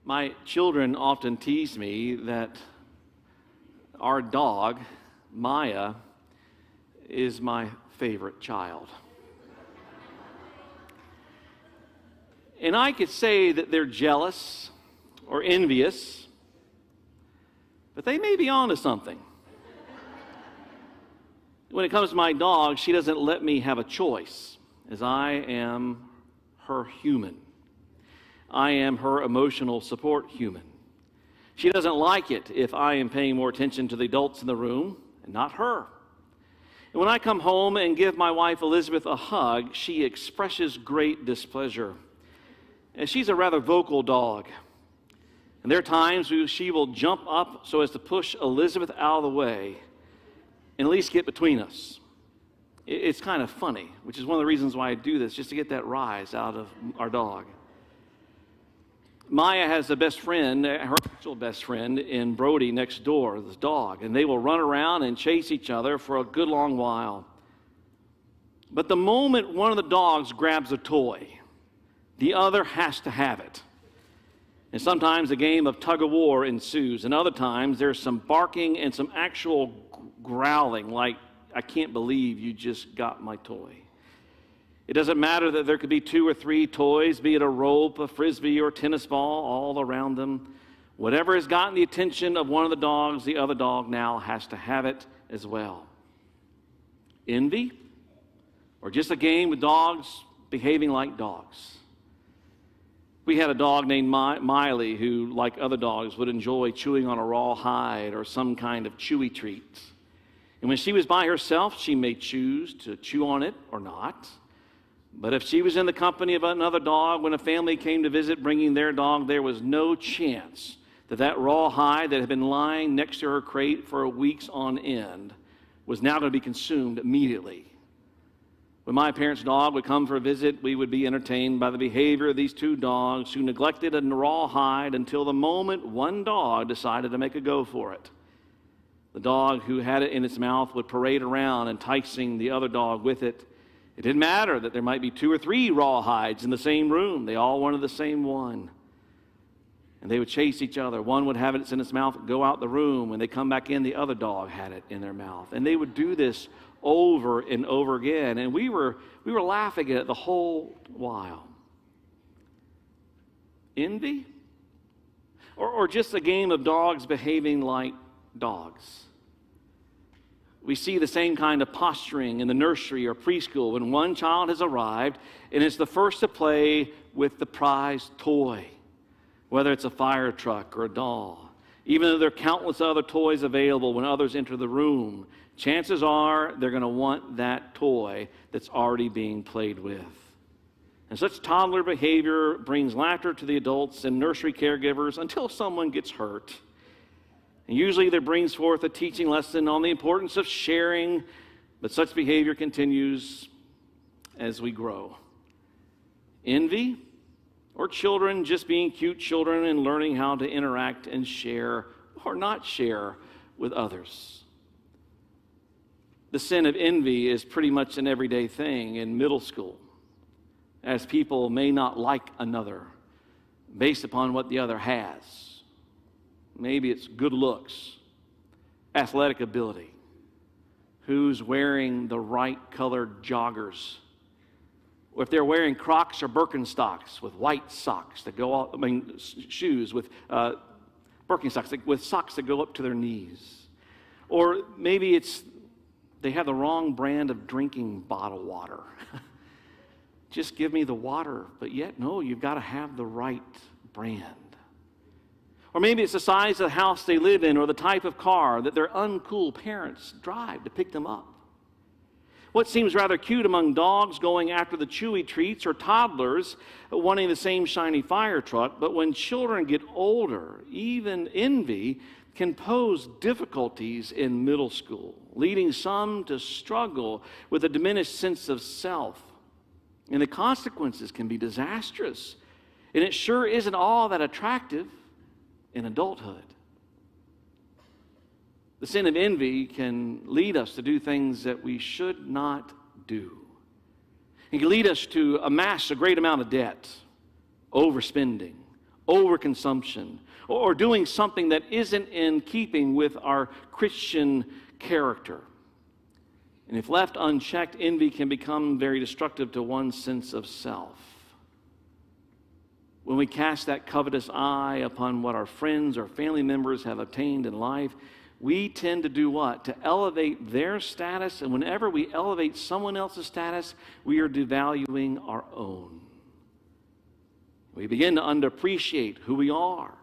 My children often tease me that our dog, Maya, is my favorite child. And I could say that they're jealous or envious, but they may be onto something. When it comes to my dog, she doesn't let me have a choice, as I am her human. I am her emotional support human. She doesn't like it if I am paying more attention to the adults in the room and not her. And when I come home and give my wife Elizabeth a hug, she expresses great displeasure. And she's a rather vocal dog. And there are times when she will jump up so as to push Elizabeth out of the way and at least get between us. It's kind of funny, which is one of the reasons why I do this, just to get that rise out of our dog. Maya has a best friend, her actual best friend, in Brody next door, this dog, and they will run around and chase each other for a good long while. But the moment one of the dogs grabs a toy, the other has to have it. And sometimes a game of tug-of-war ensues, and other times there's some barking and some actual growling, like, I can't believe you just got my toy. It doesn't matter that there could be 2 or 3 toys, be it a rope, a frisbee, or a tennis ball, all around them. Whatever has gotten the attention of one of the dogs, the other dog now has to have it as well. Envy? Or just a game with dogs behaving like dogs? We had a dog named Miley who, like other dogs, would enjoy chewing on a raw hide or some kind of chewy treat. And when she was by herself, she may choose to chew on it or not. But if she was in the company of another dog, when a family came to visit bringing their dog, there was no chance that that raw hide that had been lying next to her crate for weeks on end was now going to be consumed immediately. When my parents' dog would come for a visit, we would be entertained by the behavior of these 2 dogs who neglected a raw hide until the moment one dog decided to make a go for it. The dog who had it in its mouth would parade around, enticing the other dog with it. It didn't matter that there might be 2 or 3 raw hides in the same room. They all wanted the same one. And they would chase each other. One would have it in its mouth, go out the room. When they come back in, the other dog had it in their mouth. And they would do this over and over again. And we were laughing at it the whole while. Envy? Or just a game of dogs behaving like dogs? We see the same kind of posturing in the nursery or preschool when one child has arrived and is the first to play with the prized toy, whether it's a fire truck or a doll. Even though there are countless other toys available when others enter the room, chances are they're going to want that toy that's already being played with. And such toddler behavior brings laughter to the adults and nursery caregivers until someone gets hurt. And usually that brings forth a teaching lesson on the importance of sharing, but such behavior continues as we grow. Envy, or children just being cute children and learning how to interact and share or not share with others. The sin of envy is pretty much an everyday thing in middle school, as people may not like another based upon what the other has. Maybe it's good looks, athletic ability, who's wearing the right colored joggers, or if they're wearing Crocs or Birkenstocks with white socks that go all, shoes with Birkenstocks with socks that go up to their knees. Or maybe it's they have the wrong brand of drinking bottled water. Just give me the water, but yet, no, you've got to have the right brand. Or maybe it's the size of the house they live in or the type of car that their uncool parents drive to pick them up. What seems rather cute among dogs going after the chewy treats or toddlers wanting the same shiny fire truck, but when children get older, even envy can pose difficulties in middle school, leading some to struggle with a diminished sense of self. And the consequences can be disastrous. And it sure isn't all that attractive in adulthood. The sin of envy can lead us to do things that we should not do. It can lead us to amass a great amount of debt, overspending, overconsumption, or doing something that isn't in keeping with our Christian character. And if left unchecked, envy can become very destructive to one's sense of self. When we cast that covetous eye upon what our friends or family members have obtained in life, we tend to do what? To elevate their status, and whenever we elevate someone else's status, we are devaluing our own. We begin to underappreciate who we are,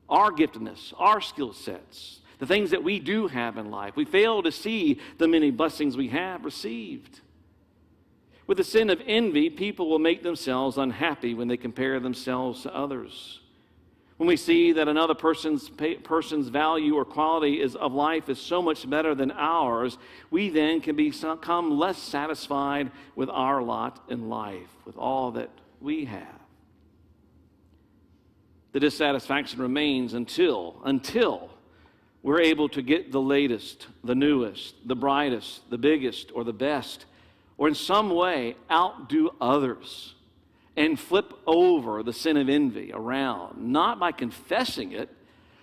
our giftedness, our skill sets, the things that we do have in life. We fail to see the many blessings we have received. With the sin of envy, people will make themselves unhappy when they compare themselves to others. When we see that another person's value or quality of life is so much better than ours, we then can become less satisfied with our lot in life, with all that we have. The dissatisfaction remains until we're able to get the latest, the newest, the brightest, the biggest, or the best, or in some way outdo others and flip over the sin of envy around, not by confessing it,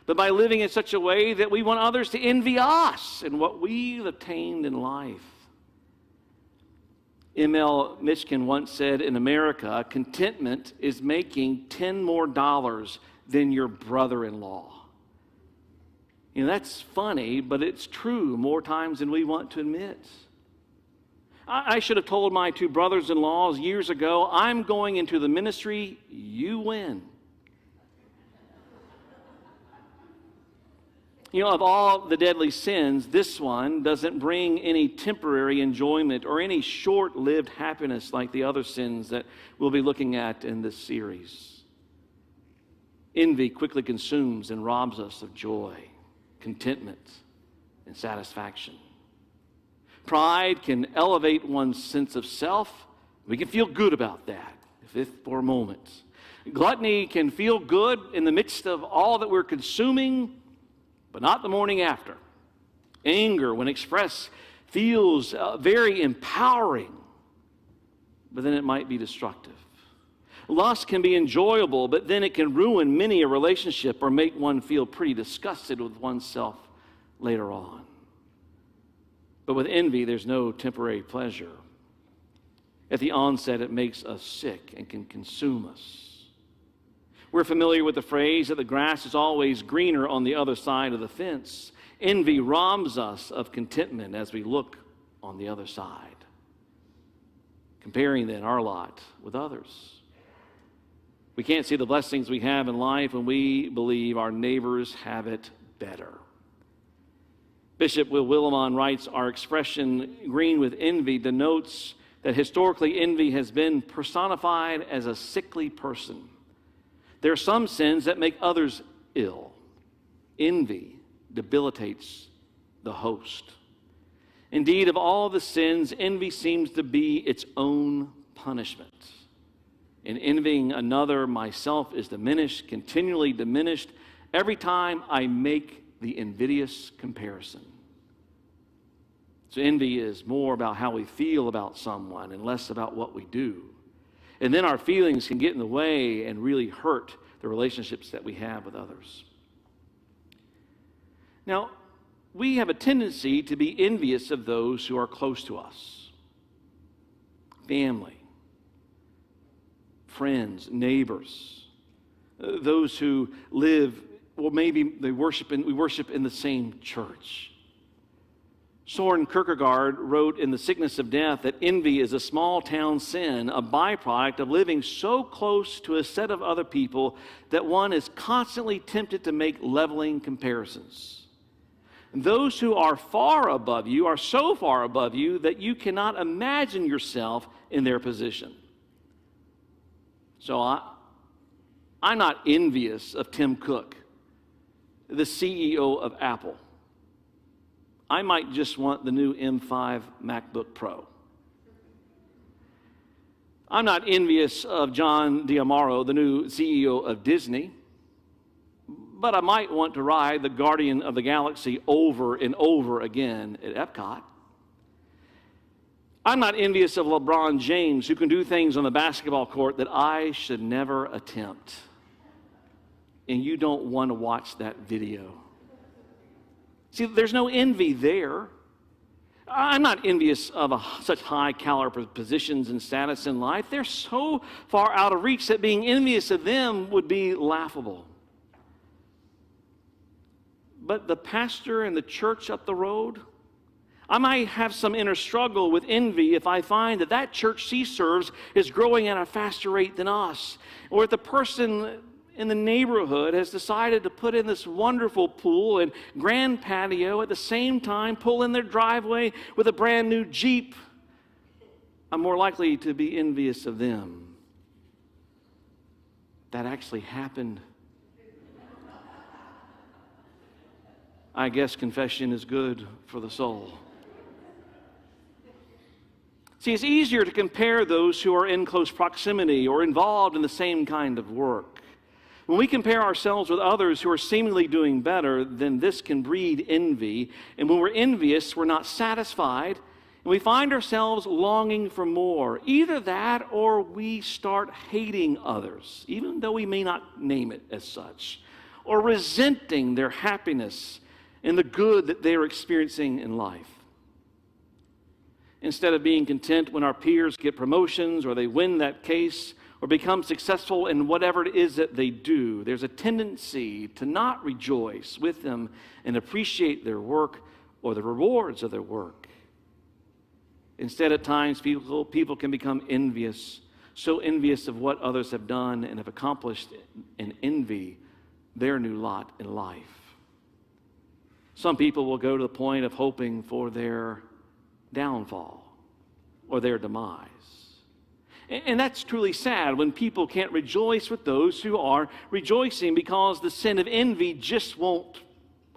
but by living in such a way that we want others to envy us and what we've attained in life. M.L. Mitchkin once said, in America, contentment is making $10 more than your brother-in-law. You know, that's funny, but it's true more times than we want to admit. I should have told my two brothers-in-laws years ago, I'm going into the ministry, you win. You know, of all the deadly sins, this one doesn't bring any temporary enjoyment or any short-lived happiness like the other sins that we'll be looking at in this series. Envy quickly consumes and robs us of joy, contentment, and satisfaction. Pride can elevate one's sense of self. We can feel good about that, if for a moment. Gluttony can feel good in the midst of all that we're consuming, but not the morning after. Anger, when expressed, feels very empowering, but then it might be destructive. Lust can be enjoyable, but then it can ruin many a relationship or make one feel pretty disgusted with oneself later on. But with envy, there's no temporary pleasure. At the onset, it makes us sick and can consume us. We're familiar with the phrase that the grass is always greener on the other side of the fence. Envy robs us of contentment as we look on the other side, comparing then our lot with others. We can't see the blessings we have in life when we believe our neighbors have it better. Bishop Will Willimon writes, our expression, green with envy, denotes that historically envy has been personified as a sickly person. There are some sins that make others ill. Envy debilitates the host. Indeed, of all the sins, envy seems to be its own punishment. In envying another, myself is diminished, continually diminished, every time I make the invidious comparison. So envy is more about how we feel about someone and less about what we do. And then our feelings can get in the way and really hurt the relationships that we have with others. Now, we have a tendency to be envious of those who are close to us. Family, friends, neighbors, those who live, or maybe we worship in the same church. Soren Kierkegaard wrote in The Sickness of Death that envy is a small-town sin, a byproduct of living so close to a set of other people that one is constantly tempted to make leveling comparisons. Those who are far above you are so far above you that you cannot imagine yourself in their position. So I'm not envious of Tim Cook, the CEO of Apple. I might just want the new M5 MacBook Pro. I'm not envious of John D'Amaro, the new CEO of Disney, but I might want to ride the Guardian of the Galaxy over and over again at Epcot. I'm not envious of LeBron James, who can do things on the basketball court that I should never attempt. and you don't want to watch that video. See, there's no envy there. I'm not envious of such high caliber positions and status in life. They're so far out of reach that being envious of them would be laughable. But the pastor in the church up the road, I might have some inner struggle with envy if I find that that church he serves is growing at a faster rate than us. Or if the person in the neighborhood has decided to put in this wonderful pool and grand patio, at the same time pull in their driveway with a brand new Jeep, I'm more likely to be envious of them. That actually happened. I guess confession is good for the soul. See, it's easier to compare those who are in close proximity or involved in the same kind of work. When we compare ourselves with others who are seemingly doing better, then this can breed envy. And when we're envious, we're not satisfied, and we find ourselves longing for more. Either that or we start hating others, even though we may not name it as such, or resenting their happiness and the good that they're experiencing in life. Instead of being content when our peers get promotions or they win that case or become successful in whatever it is that they do, there's a tendency to not rejoice with them and appreciate their work or the rewards of their work. Instead, at times, people can become envious, so envious of what others have done and have accomplished, and envy their new lot in life. Some people will go to the point of hoping for their downfall or their demise. And that's truly sad when people can't rejoice with those who are rejoicing because the sin of envy just won't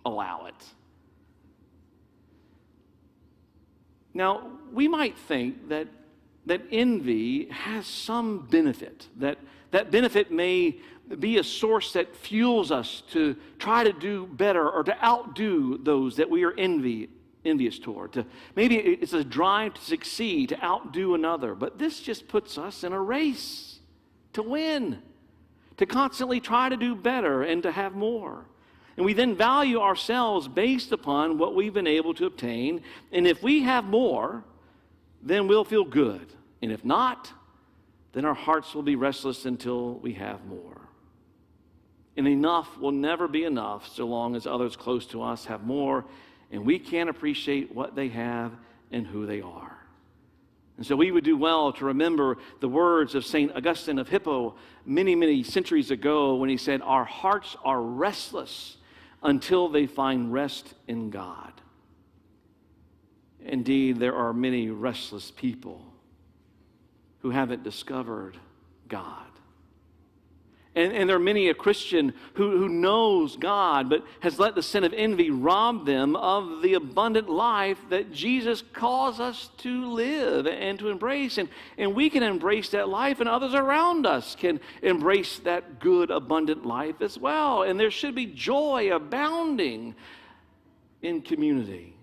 allow it. Now, we might think that envy has some benefit, that benefit may be a source that fuels us to try to do better or to outdo those that we are envious toward. Maybe it's a drive to succeed, to outdo another. But this just puts us in a race to win, to constantly try to do better and to have more. And we then value ourselves based upon what we've been able to obtain. And if we have more, then we'll feel good. And if not, then our hearts will be restless until we have more. And enough will never be enough so long as others close to us have more, and we can't appreciate what they have and who they are. And so we would do well to remember the words of St. Augustine of Hippo many, many centuries ago when he said, "Our hearts are restless until they find rest in God." Indeed, there are many restless people who haven't discovered God. And there are many a Christian who knows God, but has let the sin of envy rob them of the abundant life that Jesus calls us to live and to embrace. And we can embrace that life, and others around us can embrace that good, abundant life as well. And there should be joy abounding in community.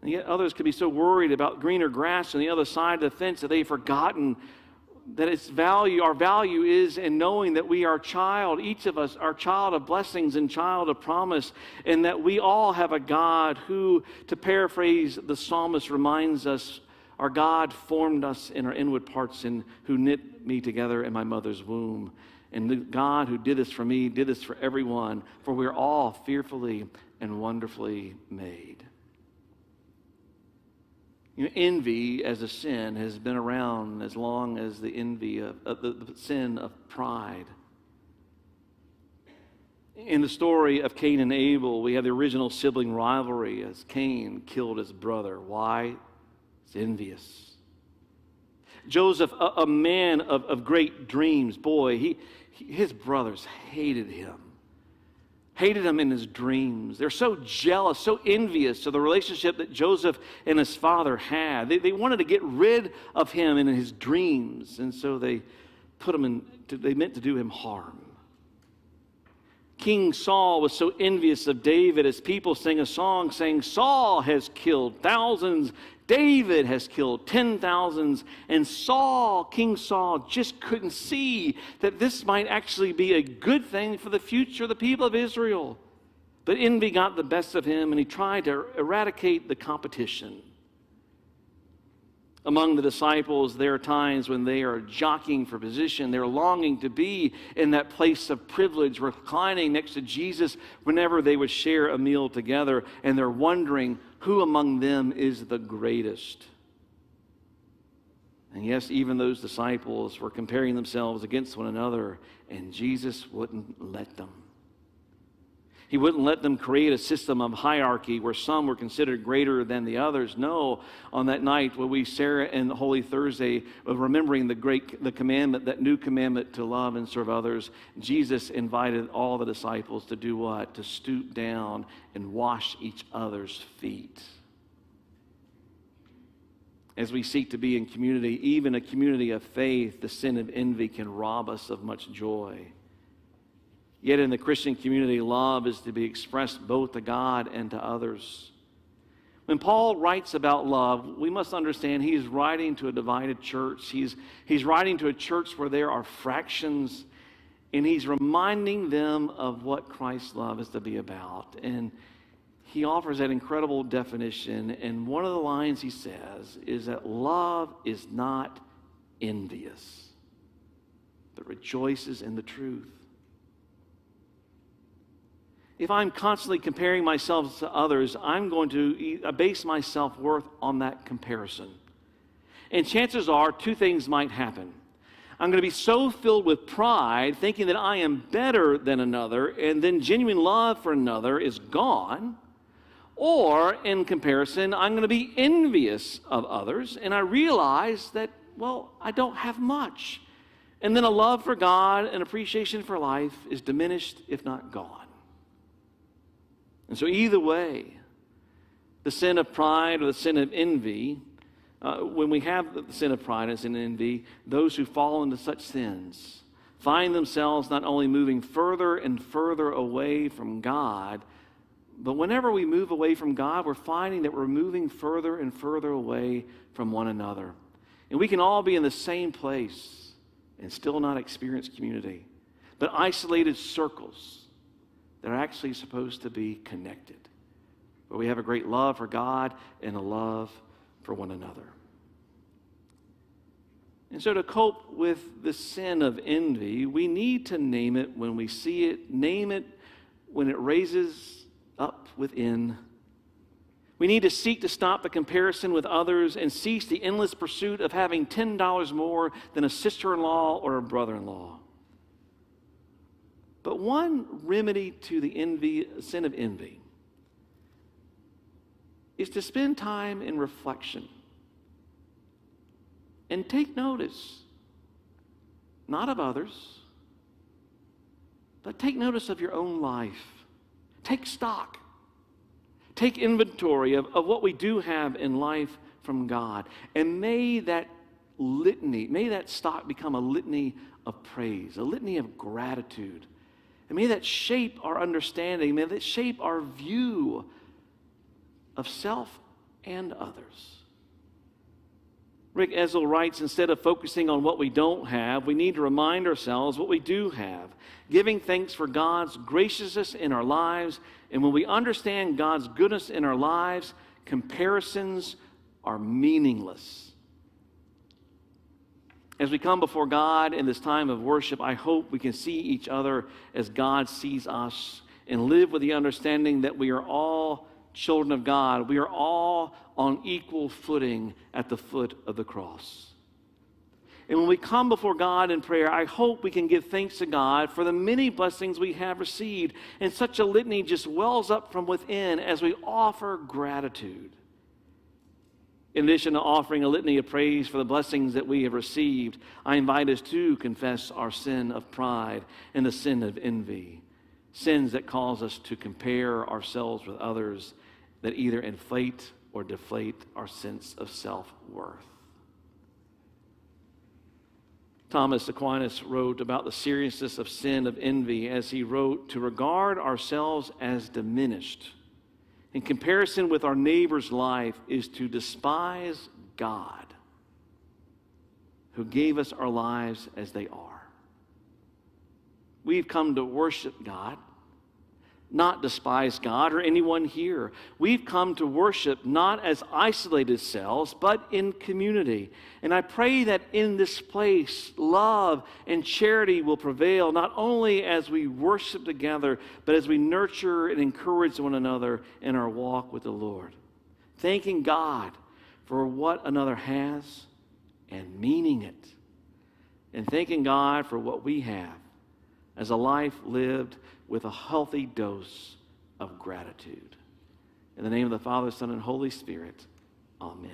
And yet others can be so worried about greener grass on the other side of the fence that they've forgotten that our value is in knowing that we are child, each of us are child of blessings and child of promise, and that we all have a God who, to paraphrase the psalmist, reminds us, our God formed us in our inward parts and who knit me together in my mother's womb. And the God who did this for me did this for everyone, for we're all fearfully and wonderfully made. Envy as a sin has been around as long as the envy of the sin of pride. In the story of Cain and Abel, we have the original sibling rivalry as Cain killed his brother. Why? He's envious. Joseph, a man of great dreams, boy, his brothers hated him in his dreams. They're so jealous, so envious of the relationship that Joseph and his father had. They wanted to get rid of him in his dreams, and so they meant to do him harm. King Saul was so envious of David as people sang a song saying, "Saul has killed thousands, David has killed 10,000s, and King Saul, just couldn't see that this might actually be a good thing for the future of the people of Israel. But envy got the best of him, and he tried to eradicate the competition. Among the disciples, there are times when they are jockeying for position. They're longing to be in that place of privilege, reclining next to Jesus whenever they would share a meal together, and they're wondering who among them is the greatest. And yes, even those disciples were comparing themselves against one another, and Jesus wouldn't let them. He wouldn't let them create a system of hierarchy where some were considered greater than the others. No, on that night when we share in Holy Thursday, remembering the commandment, that new commandment to love and serve others, Jesus invited all the disciples to do what? To stoop down and wash each other's feet. As we seek to be in community, even a community of faith, the sin of envy can rob us of much joy. Yet in the Christian community, love is to be expressed both to God and to others. When Paul writes about love, we must understand he's writing to a divided church. He's writing to a church where there are fractions, and he's reminding them of what Christ's love is to be about. And he offers that incredible definition, and one of the lines he says is that love is not envious, but rejoices in the truth. If I'm constantly comparing myself to others, I'm going to base my self-worth on that comparison. And chances are two things might happen. I'm going to be so filled with pride, thinking that I am better than another, and then genuine love for another is gone. Or, in comparison, I'm going to be envious of others, and I realize that, well, I don't have much. And then a love for God and appreciation for life is diminished, if not gone. And so either way, the sin of pride or the sin of envy, when we have the sin of pride and sin of envy, those who fall into such sins find themselves not only moving further and further away from God, but whenever we move away from God, we're finding that we're moving further and further away from one another. And we can all be in the same place and still not experience community, but isolated circles that are actually supposed to be connected, where we have a great love for God and a love for one another. And so to cope with the sin of envy, we need to name it when we see it, name it when it raises up within. We need to seek to stop the comparison with others and cease the endless pursuit of having $10 more than a sister-in-law or a brother-in-law. But one remedy to the sin of envy is to spend time in reflection and take notice, not of others, but take notice of your own life. Take stock. Take inventory of what we do have in life from God. And may that stock become a litany of praise, a litany of gratitude. And may that shape our understanding, may that shape our view of self and others. Rick Ezel writes, instead of focusing on what we don't have, we need to remind ourselves what we do have, giving thanks for God's graciousness in our lives. And when we understand God's goodness in our lives, comparisons are meaningless. As we come before God in this time of worship, I hope we can see each other as God sees us and live with the understanding that we are all children of God. We are all on equal footing at the foot of the cross. And when we come before God in prayer, I hope we can give thanks to God for the many blessings we have received. And such a litany just wells up from within as we offer gratitude. In addition to offering a litany of praise for the blessings that we have received, I invite us to confess our sin of pride and the sin of envy, sins that cause us to compare ourselves with others that either inflate or deflate our sense of self-worth. Thomas Aquinas wrote about the seriousness of sin of envy as he wrote, to regard ourselves as diminished in comparison with our neighbor's life is to despise God, who gave us our lives as they are. We've come to worship God, not despise God or anyone here. We've come to worship not as isolated selves, but in community. And I pray that in this place, love and charity will prevail, not only as we worship together, but as we nurture and encourage one another in our walk with the Lord. Thanking God for what another has and meaning it. And thanking God for what we have as a life lived with a healthy dose of gratitude. In the name of the Father, Son, and Holy Spirit, amen.